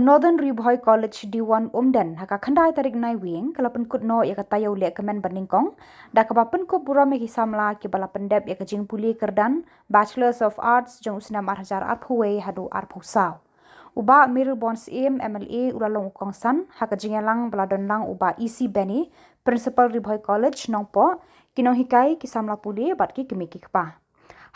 Northern Riboy College D1 Umdan haka khandai tarik nai wing kalapan kut no ya katayo le kemen baningkong da kapapen ko buram ki samla ki balapan dep ya kajing puli kerdan Bachelors of Arts jong usna marhajar arphuwe hadu arphusau uba Mirror Bonds Aim MLA ulalong ukong san haka jingelang baladon lang uba EC Benny Principal Riboy College nongpo kinong hikai ki samla puli bat ki kimiki kpa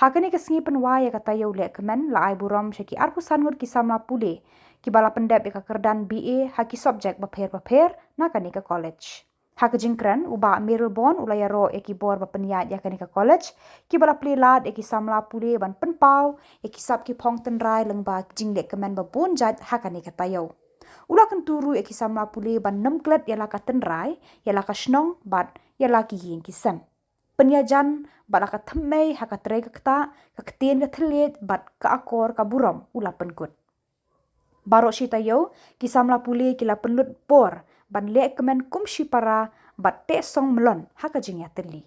hakani kesengi penwa ya katayo le kemen la ai buram syaki arphusan ngur ki samla puli ki bala pendap ika kerdan BA haki subjek baper nakani ke college. Hak jingkran uba Mirror Bond ulayaro eki bor bapeniat yakani ke college ki bala plilat eki samla pule ban penpau eki sab ki phong tenrai lengba jinglek kemen babun jat hakani ke tayo. Ula kenturu eki samla pule ban 6 klet yala ka tenrai yala ka snong bat yala ki yin ki sem. Penyajan bala ka themmei haka trei ka kta ka ketien ka thelet bat ka akor ka buram ula penkut. Barok shi tayo kisamla pule kila penlut por ban le kemen kum shi para bat te song melon haka jingya teli.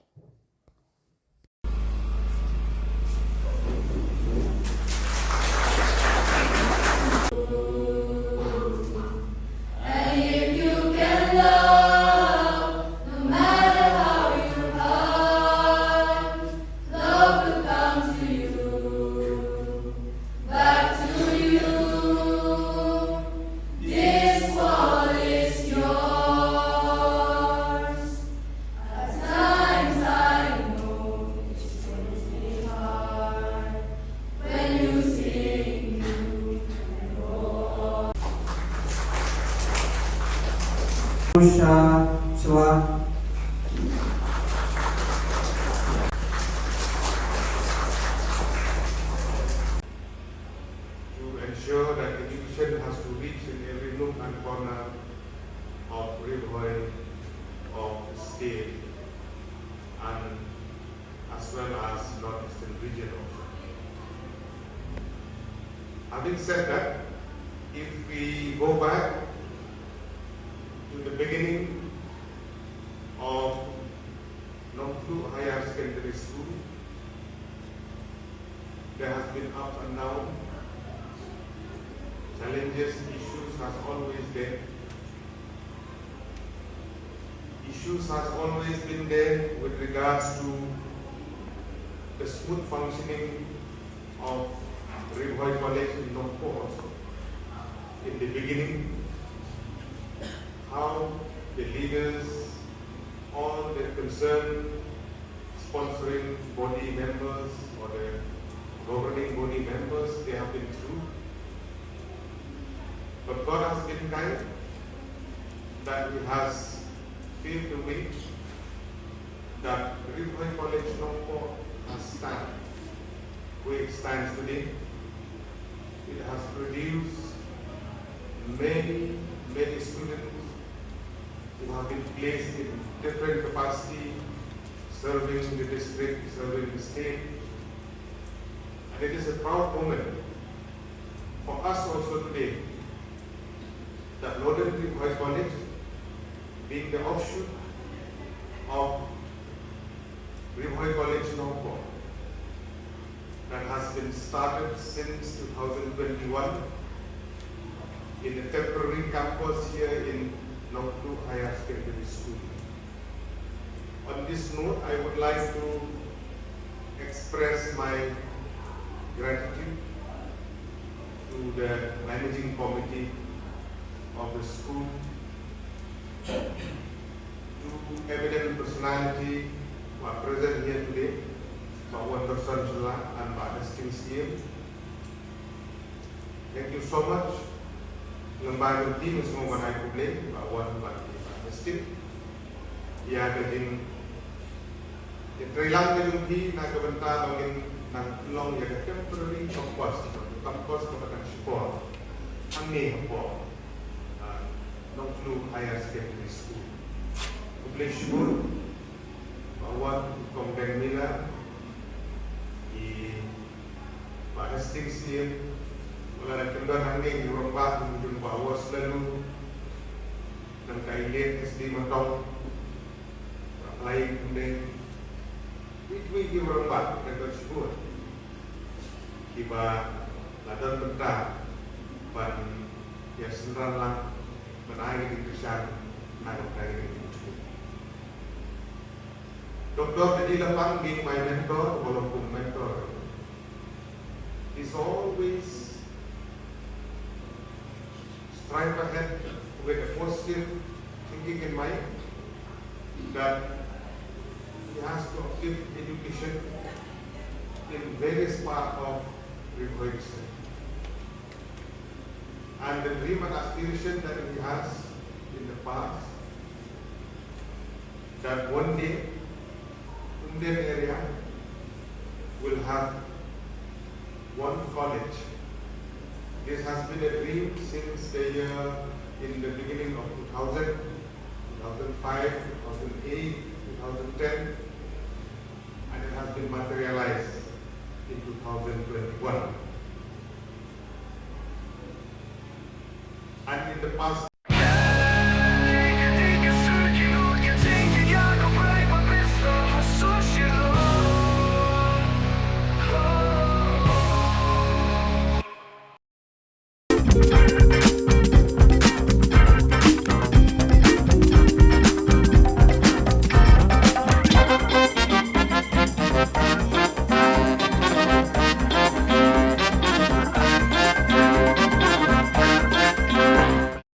Ensure that education has to reach in every nook and corner of Riboy, of the state, and as well as Northeastern region also. Having said that, if we go back to the beginning of Nongklu Higher Secondary School, there has been up and down. Challenges, issues has always there. Issues has always been there with regards to the smooth functioning of Riboy College in Nongpo also. In the beginning, how the leaders, all the concerned sponsoring body members or the governing body members, they have been through. But God has been kind, that He has paved the way, that Riboy College Nongpo has stand where it stands today. It has produced many students who have been placed in different capacity, serving the district, serving the state. And it is a proud moment for us also today that Northern Riboy College, being the offshoot of Riboy College Nongpo, that has been started since 2021 in a temporary campus here in Nongklu Higher Secondary School. On this note, I would like to express my gratitude to the managing committee of the school, to evident personality who are present here today, Pak Wan Tersansula and Pak Destin Siem. Thank you so much. Lembaga tim semua banai publik, Pak Wan, Pak Destin. Ia kajing Trilang kajumpi na kebentar bangin nang long ya temporary kampus kepada sekolah. Angin apa? Nongklu Higher Secondary School. Publik syukur bahwa Kompen Mila di Pak Destin Siem wala nagkanda angin yung rambah yung bawas lalu ng kailit SD matong lain kundi Witwi yung rambah nagkasibur kiba ladan mentah ban ya senran lang menagi di Krishan menagi di Kuchuk. Dr. Teddy Lapang being my mentor, walaupun mentor, is always strive ahead with a positive thinking in mind that he has to give education in various parts of Republic State. And the dream and aspiration that he has in the past, that one day Indian area will have one college. This has been a dream since the year in the beginning of 2000, 2005, 2008, 2010, and it has been materialized in 2021. And in the past